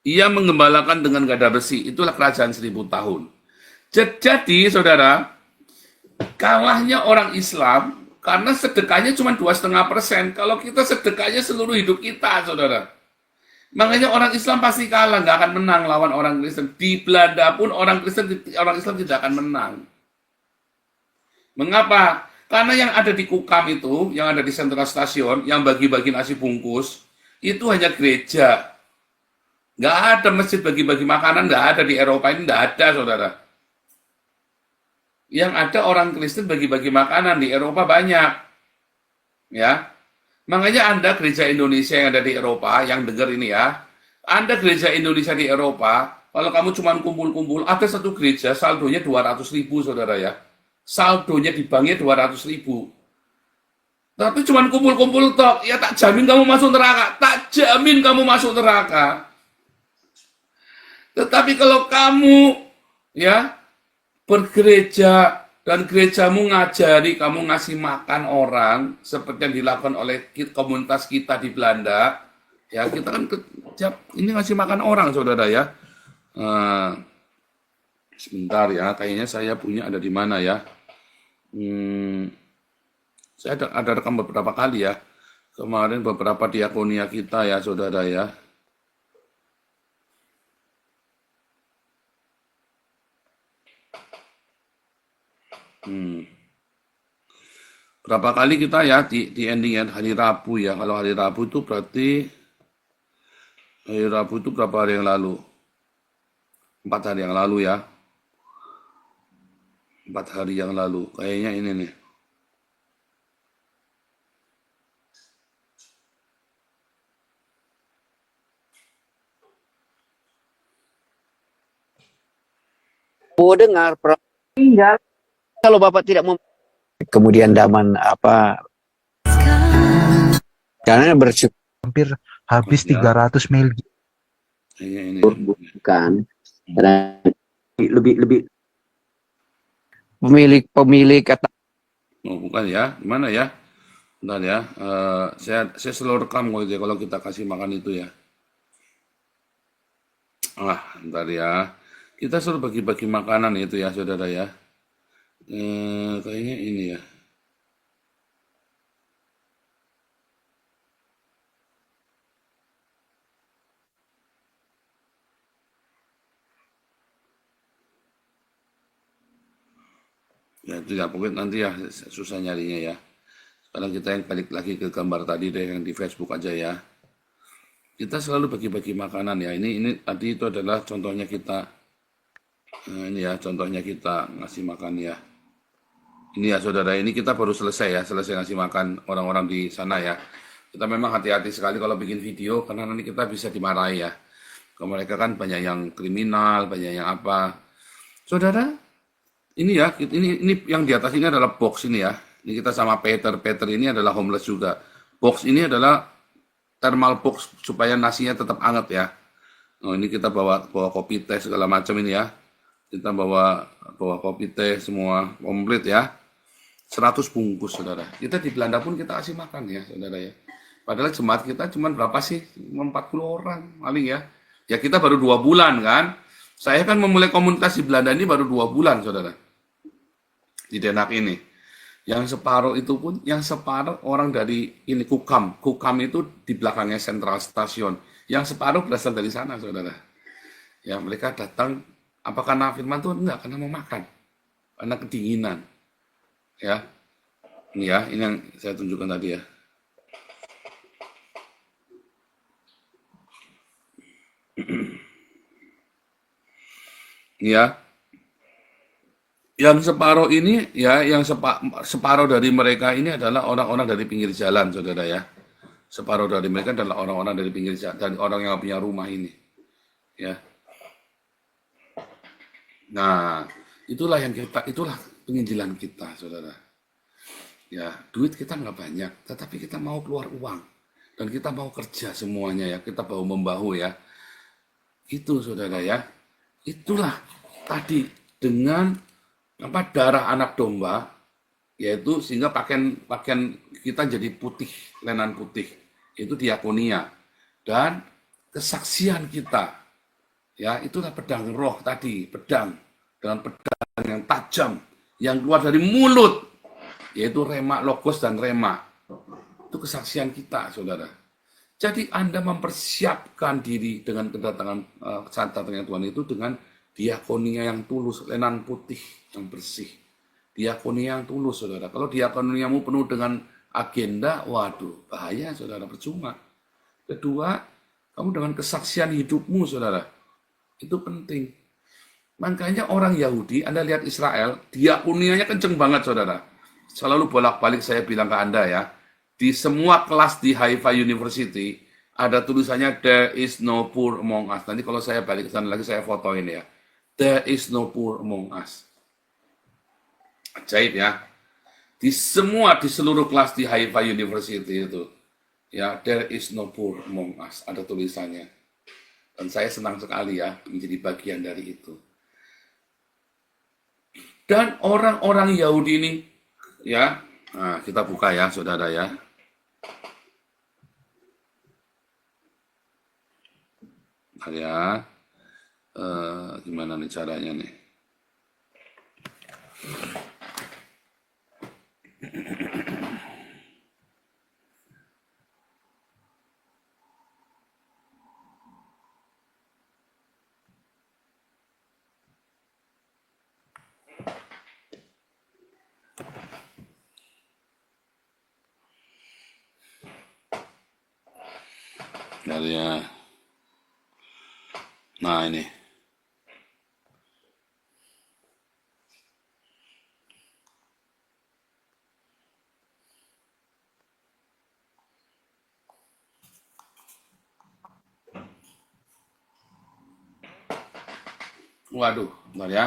Ia menggembalakan dengan gada besi. Itulah kerajaan 1000 tahun. Jadi, saudara, kalahnya orang Islam karena sedekahnya cuma 2,5%. Kalau kita sedekahnya seluruh hidup kita, saudara. Makanya orang Islam pasti kalah, nggak akan menang lawan orang Kristen. Di Belanda pun orang Islam tidak akan menang. Mengapa? Karena yang ada di Kukam itu, yang ada di sentral stasiun, yang bagi-bagi nasi bungkus, itu hanya gereja. Nggak ada masjid bagi-bagi makanan, nggak ada di Eropa ini, nggak ada, saudara. Yang ada orang Kristen bagi-bagi makanan di Eropa banyak. Ya. Makanya Anda gereja Indonesia yang ada di Eropa, yang dengar ini ya, Anda gereja Indonesia di Eropa, kalau kamu cuma kumpul-kumpul, ada satu gereja saldonya 200.000, saudara ya. Saldonya di banknya 200.000. Tapi cuma kumpul-kumpul tok, ya tak jamin kamu masuk neraka. Tak jamin kamu masuk neraka. Tetapi kalau kamu ya bergereja dan gerejamu ngajari, kamu ngasih makan orang seperti yang dilakukan oleh komunitas kita di Belanda, ya kita kan ini ngasih makan orang, saudara ya. Sebentar ya, kayaknya saya punya ada di mana ya. Saya ada rekam beberapa kali ya. Kemarin beberapa diakonia kita ya, saudara ya. Berapa kali kita ya di ending ya, hari Rabu ya. Kalau hari Rabu itu berarti hari Rabu itu berapa hari yang lalu? 4 hari yang lalu ya. 4 hari yang lalu. Kayaknya ini nih. Mau dengar tinggal kalau Bapak tidak mau, kemudian daman apa, karena bersyukur hampir habis 300 mil. Ini. Bukan, karena lebih pemilik kata. Oh, bukan ya, gimana ya? Bentar ya, saya selalu rekam gitu ya, kalau kita kasih makan itu ya. Bentar ya. Kita selalu bagi-bagi makanan itu ya, saudara ya. Kayaknya ini ya. Ya itu ya, pokoknya nanti ya susah nyarinya ya. Sekarang kita yang balik lagi ke gambar tadi deh, yang di Facebook aja ya. Kita selalu bagi-bagi makanan ya. Ini tadi itu adalah contohnya kita. Ini ya contohnya kita ngasih makan ya. Ini ya saudara, ini kita baru selesai ngasih makan orang-orang di sana ya. Kita memang hati-hati sekali kalau bikin video, karena nanti kita bisa dimarahi ya. Kalau mereka kan banyak yang kriminal, banyak yang apa. Saudara, ini ya, ini yang di atas ini adalah box ini ya. Ini kita sama Peter ini adalah homeless juga. Box ini adalah thermal box supaya nasinya tetap hangat ya. Oh, ini kita bawa kopi teh segala macam ini ya. Kita bawa kopi teh semua komplit ya. 100 bungkus saudara. Kita di Belanda pun kita kasih makan ya saudara ya. Padahal jemaat kita cuma berapa sih? Cuma 40 orang paling ya. Ya kita baru 2 bulan kan. Saya kan memulai komunitas di Belanda ini baru 2 bulan, saudara. Di Denak ini. Yang separuh itu pun, yang separuh orang dari ini Kukam. Kukam itu di belakangnya sentral stasiun. Yang separuh berasal dari sana, saudara. Ya, mereka datang, apa karena firman Tuhan? Enggak, karena mau makan. Karena kedinginan. Ya, ini yang saya tunjukkan tadi ya. Ya, yang separuh ini ya, yang separuh dari mereka ini adalah orang-orang dari pinggir jalan, saudara ya. Separuh dari mereka adalah orang-orang dari pinggir jalan, dari orang yang punya rumah ini, ya. Nah, itulah penginjilan kita, saudara. Ya, duit kita nggak banyak, tetapi kita mau keluar uang dan kita mau kerja semuanya ya, kita bahu membahu ya. Itu, saudara ya. Itulah tadi dengan darah anak domba, yaitu sehingga pakaian kita jadi putih, lenan putih, itu diakonia, dan kesaksian kita, ya itulah pedang roh tadi, pedang dengan pedang yang tajam yang keluar dari mulut, yaitu rema logos dan rema, itu kesaksian kita, saudara. Jadi Anda mempersiapkan diri dengan kedatangan saat datangnya Tuhan itu dengan diakonia yang tulus, lenan putih yang bersih. Diakonia yang tulus, saudara. Kalau diakoniamu penuh dengan agenda, waduh, bahaya, saudara, percuma. Kedua, kamu dengan kesaksian hidupmu, saudara. Itu penting. Makanya orang Yahudi, Anda lihat Israel, diakonianya kenceng banget, saudara. Selalu bolak-balik saya bilang ke Anda ya, di semua kelas di Haifa University, ada tulisannya, there is no poor among us. Nanti kalau saya balik ke sana lagi, saya fotoin ya. There is no poor among us. Ajaib ya. Di seluruh kelas di Haifa University itu, ya, there is no poor among us. Ada tulisannya. Dan saya senang sekali ya, menjadi bagian dari itu. Dan orang-orang Yahudi ini, ya, nah, kita buka ya, saudara ya. Nah, ya, gimana nih caranya nih? Ya. Nah ini. Waduh, bentar ya.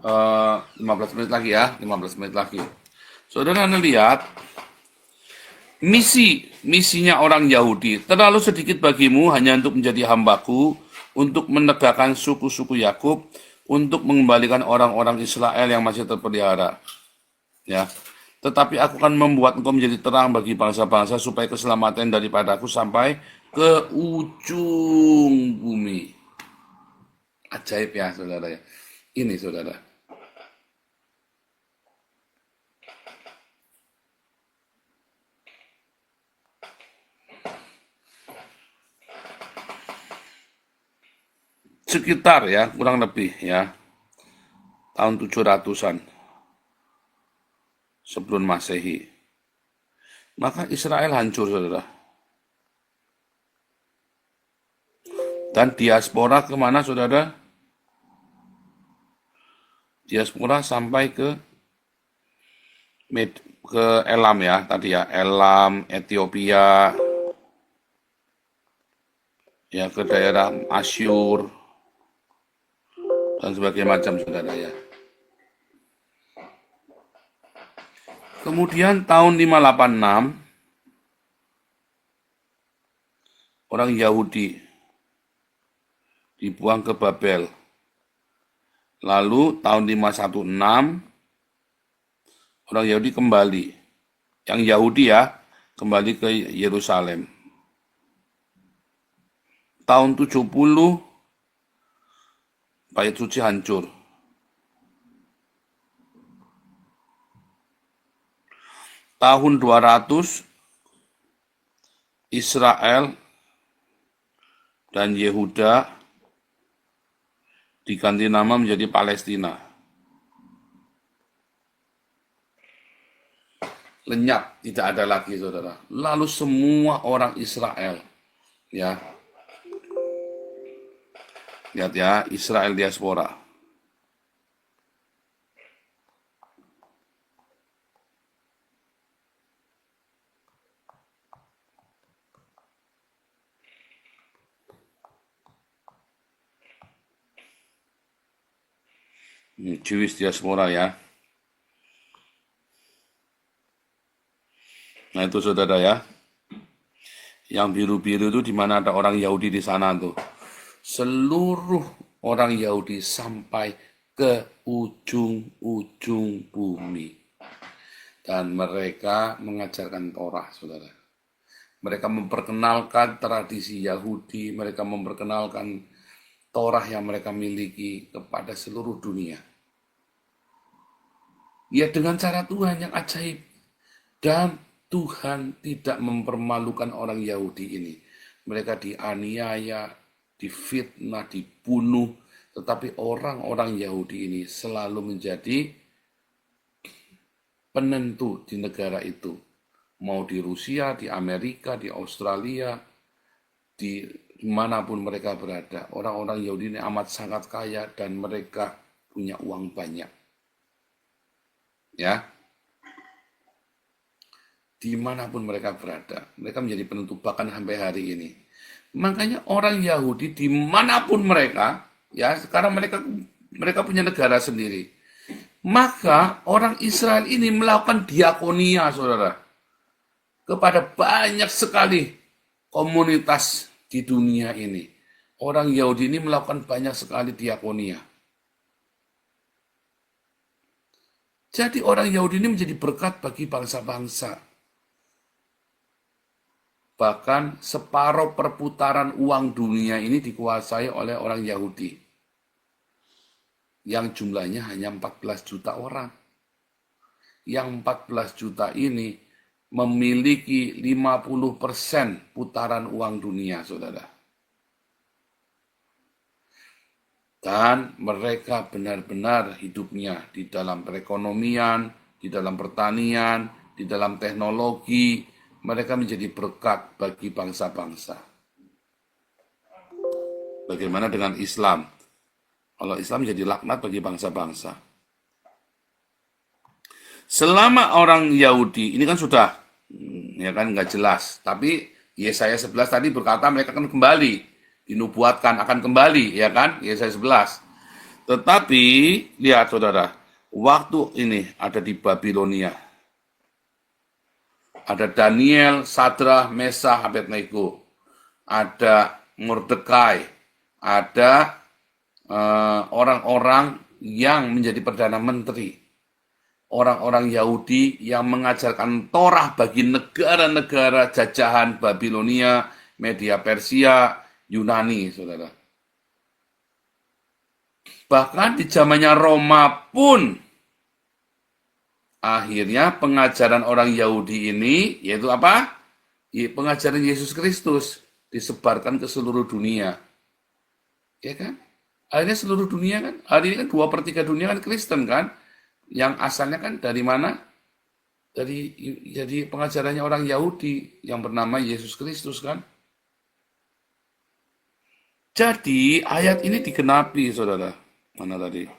15 menit lagi ya, 15 menit lagi. Saudara Anda lihat, misinya orang Yahudi, terlalu sedikit bagimu hanya untuk menjadi hambaku, untuk menegakkan suku-suku Yakub, untuk mengembalikan orang-orang Israel yang masih terpelihara. Ya, tetapi aku akan membuat engkau menjadi terang bagi bangsa-bangsa supaya keselamatan daripadaku sampai ke ujung bumi. Ajaib ya, saudara ya. Ini, saudara. Sekitar ya, kurang lebih ya, tahun 700-an sebelum Masehi. Maka Israel hancur, saudara. Dan diaspora kemana, saudara? Diaspora sampai ke Elam ya, tadi ya, Elam, Ethiopia, ya ke daerah Asyur, dan sebagainya macam, saudara ya. Kemudian tahun 586, orang Yahudi dibuang ke Babel. Lalu tahun 516, orang Yahudi kembali. Yang Yahudi ya, kembali ke Yerusalem. tahun 70 bait suci hancur. Tahun 200 Israel dan Yehuda diganti nama menjadi Palestina. Lenyap, tidak ada lagi, saudara. Lalu semua orang Israel, ya, lihat ya, Israel diaspora. Jewish diaspora ya. Nah itu saudara ya. Yang biru-biru itu di mana ada orang Yahudi di sana tuh. Seluruh orang Yahudi sampai ke ujung-ujung bumi. Dan mereka mengajarkan Torah, saudara. Mereka memperkenalkan tradisi Yahudi, mereka memperkenalkan Torah yang mereka miliki kepada seluruh dunia. Ya dengan cara Tuhan yang ajaib. Dan Tuhan tidak mempermalukan orang Yahudi ini. Mereka dianiaya, difitnah, dibunuh. Tetapi orang-orang Yahudi ini selalu menjadi penentu di negara itu. Mau di Rusia, di Amerika, di Australia, di dimanapun mereka berada. Orang-orang Yahudi ini amat sangat kaya dan mereka punya uang banyak. Ya, dimanapun mereka berada, mereka menjadi penentu bahkan sampai hari ini. Makanya orang Yahudi dimanapun mereka, ya sekarang mereka punya negara sendiri. Maka orang Israel ini melakukan diakonia, saudara, kepada banyak sekali komunitas di dunia ini. Orang Yahudi ini melakukan banyak sekali diakonia. Jadi orang Yahudi ini menjadi berkat bagi bangsa-bangsa. Bahkan separuh perputaran uang dunia ini dikuasai oleh orang Yahudi. Yang jumlahnya hanya 14 juta orang. Yang 14 juta ini memiliki 50% putaran uang dunia, saudara. Dan mereka benar-benar hidupnya di dalam perekonomian, di dalam pertanian, di dalam teknologi. Mereka menjadi berkat bagi bangsa-bangsa. Bagaimana dengan Islam? Kalau Islam menjadi laknat bagi bangsa-bangsa. Selama orang Yahudi, ini kan sudah, ya kan nggak jelas. Tapi Yesaya 11 tadi berkata mereka akan kembali. Dinubuatkan akan kembali, ya kan? Yesaya 11. Tetapi, lihat saudara, waktu ini ada di Babilonia. Ada Daniel, Sadrah, Mesah, Abednego. Ada Mordekai. Ada orang-orang yang menjadi Perdana Menteri. Orang-orang Yahudi yang mengajarkan Torah bagi negara-negara jajahan Babilonia, Media Persia, Yunani, saudara. Bahkan di zamannya Roma pun, akhirnya pengajaran orang Yahudi ini, yaitu apa? Pengajaran Yesus Kristus, disebarkan ke seluruh dunia. Ya kan? Akhirnya seluruh dunia kan, hari ini kan 2/3 dunia kan Kristen kan? Yang asalnya kan dari mana? Jadi pengajarannya orang Yahudi yang bernama Yesus Kristus kan? Jadi ayat ini digenapi, saudara. Mana tadi?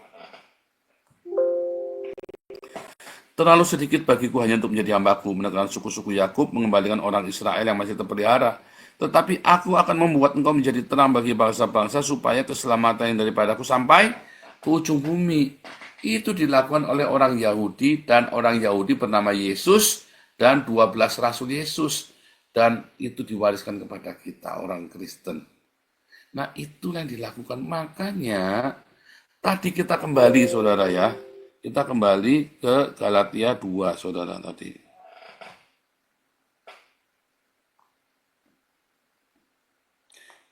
Terlalu sedikit bagiku hanya untuk menjadi hambaku, menegakkan suku-suku Yakub, mengembalikan orang Israel yang masih terpelihara. Tetapi aku akan membuat engkau menjadi terang bagi bangsa-bangsa, supaya keselamatan yang daripadaku sampai ke ujung bumi. Itu dilakukan oleh orang Yahudi, dan orang Yahudi bernama Yesus, dan 12 Rasul Yesus. Dan itu diwariskan kepada kita, orang Kristen. Nah, itulah yang dilakukan. Makanya, tadi kita kembali, saudara ya. Kita kembali ke Galatia 2, saudara tadi.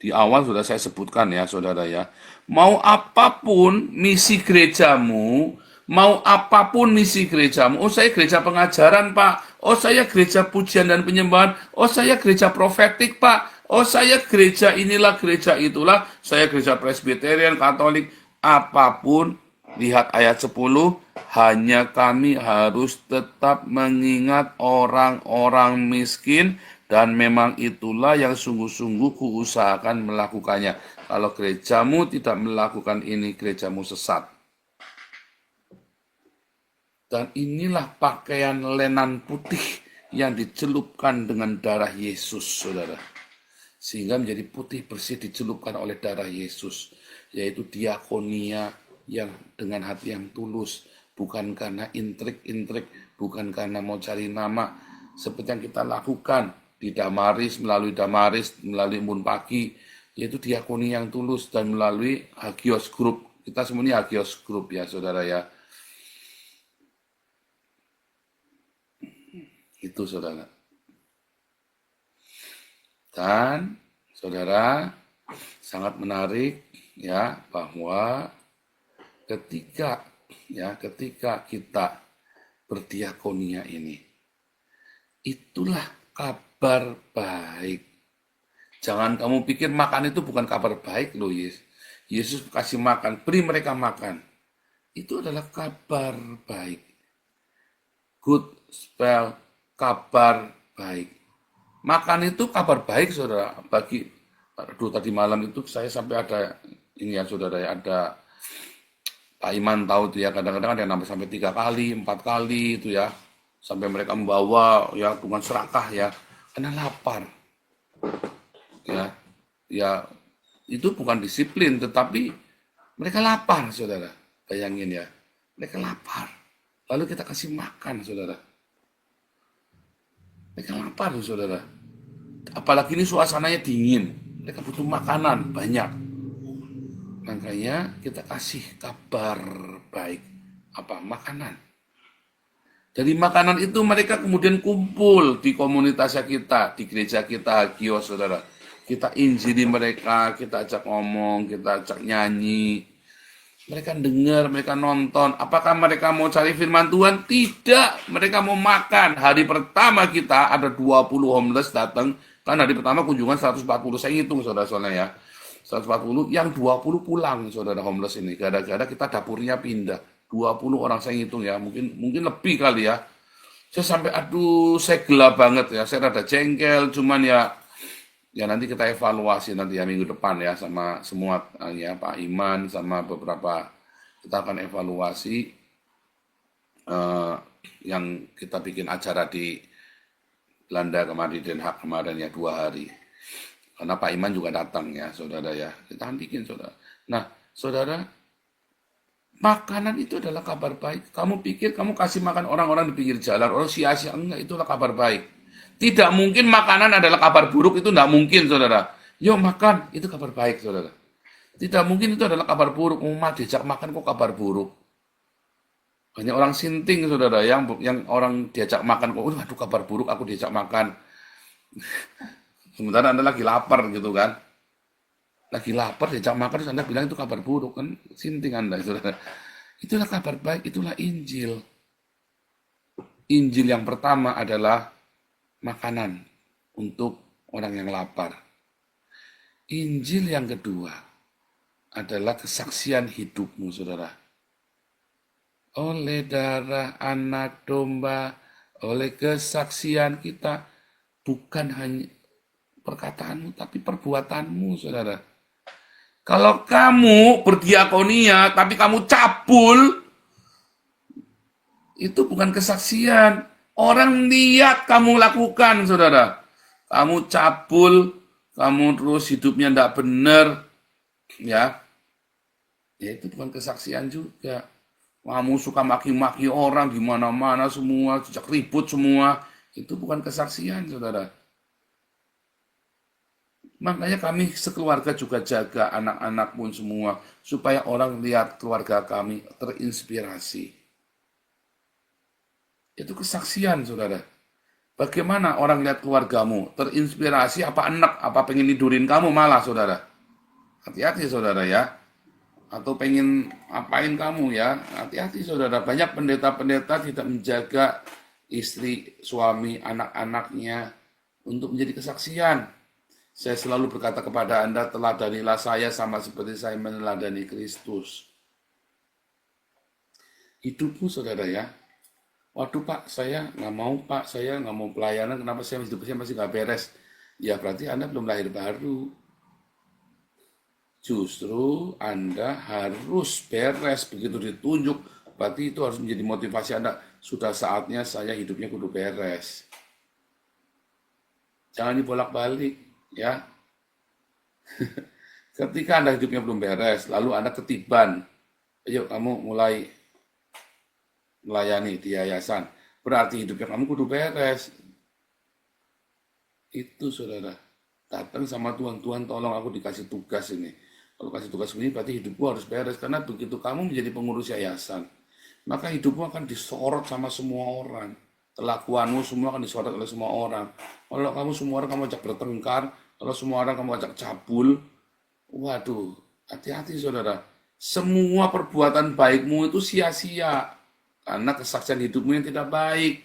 Di awal sudah saya sebutkan ya, saudara ya. Mau apapun misi gerejamu, mau apapun misi gerejamu. Oh, saya gereja pengajaran, Pak. Oh, saya gereja pujian dan penyembahan. Oh, saya gereja profetik, Pak. Oh, saya gereja inilah, gereja itulah. Saya gereja Presbyterian, Katolik. Apapun, lihat ayat 10, hanya kami harus tetap mengingat orang-orang miskin, dan memang itulah yang sungguh-sungguh kuusahakan melakukannya. Kalau gerejamu tidak melakukan ini, gerejamu sesat. Dan inilah pakaian lenan putih yang dicelupkan dengan darah Yesus, saudara. Sehingga menjadi putih bersih dicelupkan oleh darah Yesus. Yaitu diakonia yang dengan hati yang tulus. Bukan karena intrik-intrik, bukan karena mau cari nama. Seperti yang kita lakukan di Damaris, melalui Embun Pagi, yaitu diakoni yang tulus, dan melalui Hagios Group. Kita semuanya Hagios Group ya, saudara ya. Itu, saudara. Dan, saudara, sangat menarik ya, bahwa ketika kita berdiakonia ini, itulah kabar baik. Jangan kamu pikir makan itu bukan kabar baik loh, Yesus kasih makan, beri mereka makan. Itu adalah kabar baik. Good spell, kabar baik. Makan itu kabar baik, saudara. Tadi malam itu saya sampai ada, ini ya saudara ya, ada Pak Iman tahu tuh ya, kadang-kadang ada yang nambah sampai 3 kali, 4 kali itu ya. Sampai mereka membawa ya dengan serakah ya, karena lapar. Ya itu bukan disiplin, tetapi mereka lapar, saudara. Bayangin ya, mereka lapar. Lalu kita kasih makan, saudara. Mereka lapar, saudara. Apalagi ini suasananya dingin, mereka butuh makanan banyak. Makanya kita kasih kabar baik, apa makanan. Dari makanan itu mereka kemudian kumpul di komunitas kita, di gereja kita, Hagios, saudara. Kita injili mereka, kita ajak ngomong, kita ajak nyanyi. Mereka dengar, mereka nonton. Apakah mereka mau cari firman Tuhan? Tidak, mereka mau makan. Hari pertama kita ada 20 homeless datang. Kan hari pertama kunjungan 140, saya hitung saudara-saudara ya. 140, yang 20 pulang, saudara homeless ini. Gara-gara kita dapurnya pindah. 20 orang saya hitung ya, mungkin lebih kali ya. Saya sampai aduh, saya gelap banget ya, saya rada jengkel, cuman ya nanti kita evaluasi nanti ya minggu depan ya sama semua ya Pak Iman sama beberapa, kita akan evaluasi yang kita bikin acara di Belanda kemarin, Den Haag kemarin ya 2 hari. Karena Pak Iman juga datang ya, saudara ya. Kita akan bikin, saudara. Nah, saudara, makanan itu adalah kabar baik. Kamu pikir kamu kasih makan orang-orang di pinggir jalan, orang sia-sia, enggak, itulah kabar baik. Tidak mungkin makanan adalah kabar buruk, itu enggak mungkin, saudara. Yuk makan, itu kabar baik, saudara. Tidak mungkin itu adalah kabar buruk. Diajak makan kok kabar buruk. Banyak orang sinting, saudara, yang orang diajak makan kok, aduh kabar buruk, aku diajak makan. Sementara Anda lagi lapar gitu kan. Lagi lapar, diajak makan, terus Anda bilang itu kabar buruk, kan sinting Anda, saudara. Itulah kabar baik, itulah Injil. Injil yang pertama adalah makanan untuk orang yang lapar. Injil yang kedua adalah kesaksian hidupmu, saudara. Oleh darah anak domba, oleh kesaksian kita, bukan hanya perkataanmu, tapi perbuatanmu, saudara. Kalau kamu berdiakonia, tapi kamu cabul, itu bukan kesaksian. Orang lihat kamu lakukan, saudara. Kamu cabul, kamu terus hidupnya tidak benar, ya itu bukan kesaksian juga. Kamu suka maki-maki orang di mana-mana semua, sejak ribut semua, itu bukan kesaksian, saudara. Makanya kami sekeluarga juga jaga anak-anak pun semua, supaya orang lihat keluarga kami terinspirasi. Itu kesaksian, saudara. Bagaimana orang lihat keluargamu? Terinspirasi apa enak? Apa pengen tidurin kamu malah, saudara? Hati-hati, saudara ya. Atau pengen apain kamu ya? Hati-hati, saudara. Banyak pendeta-pendeta tidak menjaga istri, suami, anak-anaknya untuk menjadi kesaksian. Saya selalu berkata kepada Anda, teladanilah saya sama seperti saya meneladani Kristus. Hidupmu, saudara ya. Waduh Pak, saya nggak mau Pak, saya nggak mau pelayanan, kenapa saya hidup saya masih nggak beres? Ya berarti Anda belum lahir baru. Justru Anda harus beres, begitu ditunjuk, berarti itu harus menjadi motivasi Anda. Sudah saatnya saya hidupnya kudu beres. Jangan dibolak-balik, ya. Ketika Anda hidupnya belum beres, lalu Anda ketiban, ayo kamu mulai melayani di yayasan, berarti hidupnya kamu kudu beres. Itu saudara, datang sama Tuhan, Tuhan tolong aku dikasih tugas ini. Kalau kasih tugas ini berarti hidupku harus beres, karena begitu kamu menjadi pengurus yayasan, maka hidupmu akan disorot sama semua orang. Kelakuanmu semua akan disorot oleh semua orang. Kalau kamu semua orang kamu ajak bertengkar, kalau semua orang kamu ajak cabul, waduh, hati-hati saudara. Semua perbuatan baikmu itu sia-sia. Karena kesaksian hidupmu yang tidak baik.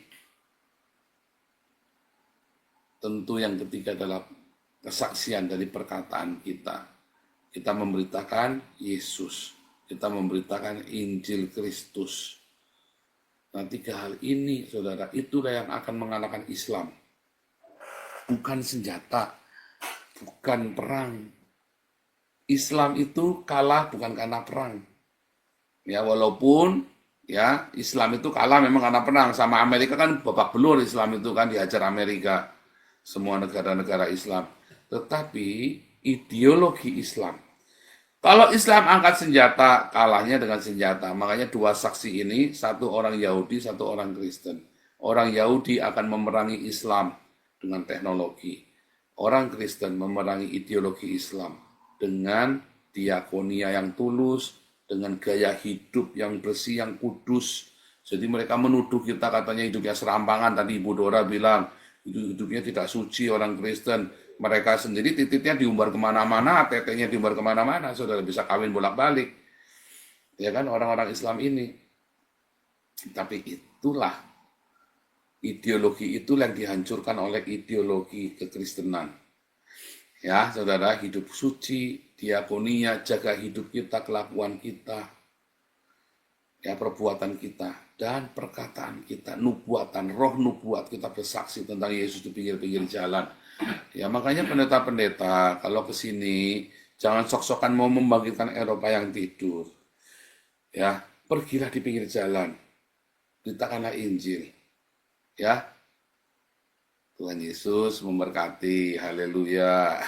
Tentu yang ketiga adalah kesaksian dari perkataan kita. Kita memberitakan Yesus. Kita memberitakan Injil Kristus. Nah, tiga hal ini, saudara, itulah yang akan mengalahkan Islam. Bukan senjata, bukan perang. Islam itu kalah bukan karena perang. Ya, walaupun ya Islam itu kalah memang karena perang. Sama Amerika kan babak belur, Islam itu kan dihajar Amerika, semua negara-negara Islam. Tetapi ideologi Islam, kalau Islam angkat senjata, kalahnya dengan senjata. Makanya dua saksi ini, satu orang Yahudi, satu orang Kristen. Orang Yahudi akan memerangi Islam dengan teknologi. Orang Kristen memerangi ideologi Islam dengan diakonia yang tulus, dengan gaya hidup yang bersih, yang kudus. Jadi mereka menuduh kita katanya hidupnya serampangan. Tadi Ibu Dora bilang, hidupnya tidak suci orang Kristen. Mereka sendiri titiknya diumbar kemana-mana, tetenya diumbar kemana-mana, saudara bisa kawin bolak-balik. Ya kan, orang-orang Islam ini. Tapi itulah, ideologi itu yang dihancurkan oleh ideologi kekristenan. Ya, saudara, hidup suci, diakonia, jaga hidup kita, kelakuan kita, ya perbuatan kita, dan perkataan kita, nubuatan, roh nubuat, kita bersaksi tentang Yesus di pinggir-pinggir jalan. Ya makanya pendeta-pendeta kalau ke sini jangan sok-sokan mau membangkitkan Eropa yang tidur. Ya, pergilah di pinggir jalan. Beritakanlah Injil. Ya. Tuhan Yesus memberkati. Haleluya.